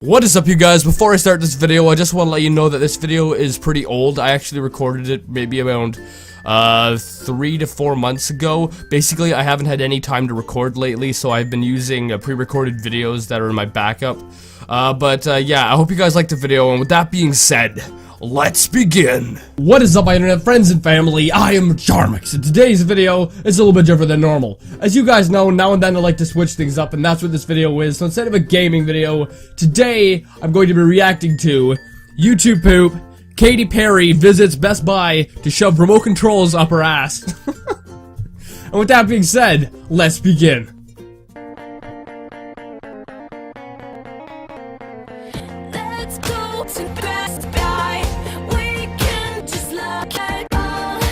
What is up, you guys? Before I start this video, I just want to let you know that this video is pretty old. I actually recorded it maybe around 3 to 4 months ago. Basically, I haven't had any time to record lately, so I've been using pre-recorded videos that are in my backup. Yeah, I hope you guys liked the video, and with that being said, let's begin! What is up, my internet friends and family? I am Jarmix, and today's video is a little bit different than normal. As you guys know, now and then I like to switch things up, and that's what this video is. So instead of a gaming video, today I'm going to be reacting to YouTube poop. Katy Perry visits Best Buy to shove remote controls up her ass. And with that being said, let's begin. Let's go to Best Buy. We can just look at all the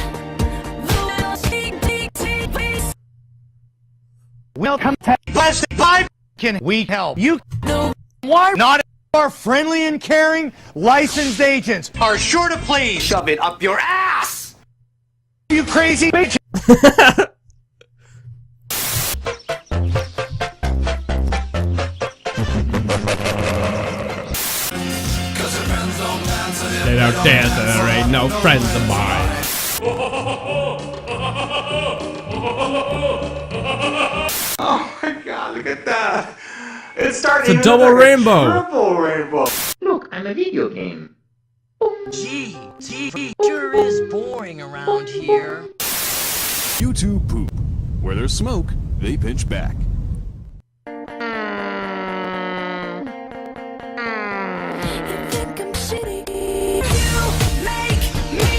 Welcome to Best Buy. Can we help you? No. Why not? Our friendly and caring licensed agents are sure to please shove it up your ass. You crazy bitch. They don't dance, there ain't no friends of mine. Oh my god, look at that. It's starting It's a double rainbow. Triple rainbow. Look, I'm a video game. Gee, sure is boring around here. YouTube poop. Where there's smoke, they pinch back. You think I'm shitty? You make me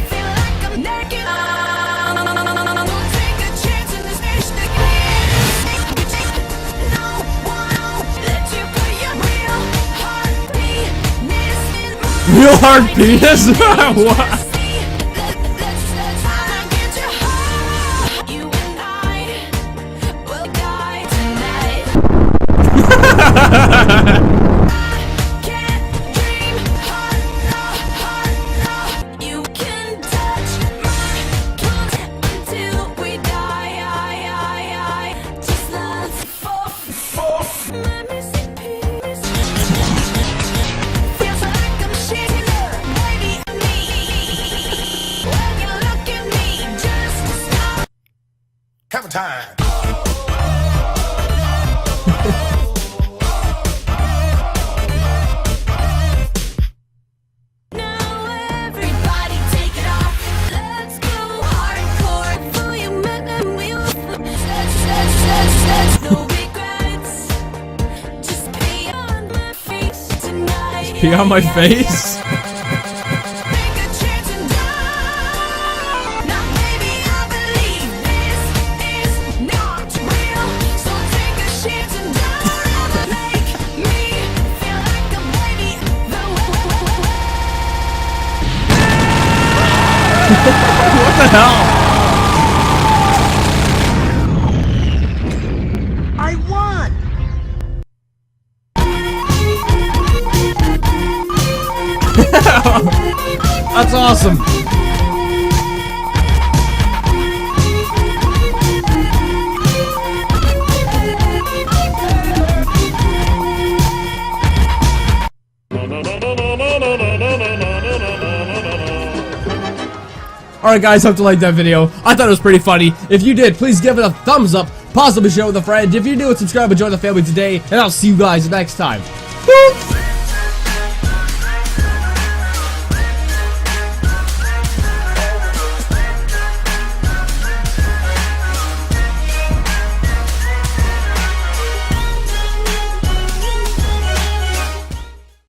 feel like I'm naked. Don't take a chance in this bitch again. No one will let you put your real heart penis in my Real hard penis? What? Let's get you high. You and I will die tonight. Can't dream hard, you can touch my clothes until we die. Just let's fall. Let me see peace. Feels like I'm shitting, baby, me. When you look at me, just stop. Have time. Now everybody take it off. Let's go hardcore. Before you met me, no regrets. Just pee on my face tonight. Pee on my face? Take a chance and die. Now maybe I believe this is not real. So take a chance and die. Make me feel like a baby. What the hell? I won. That's awesome. Alright guys, hope you liked that video. I thought it was pretty funny. If you did, please give it a thumbs up, possibly share it with a friend. If you're new, subscribe and join the family today, and I'll see you guys next time. Boop!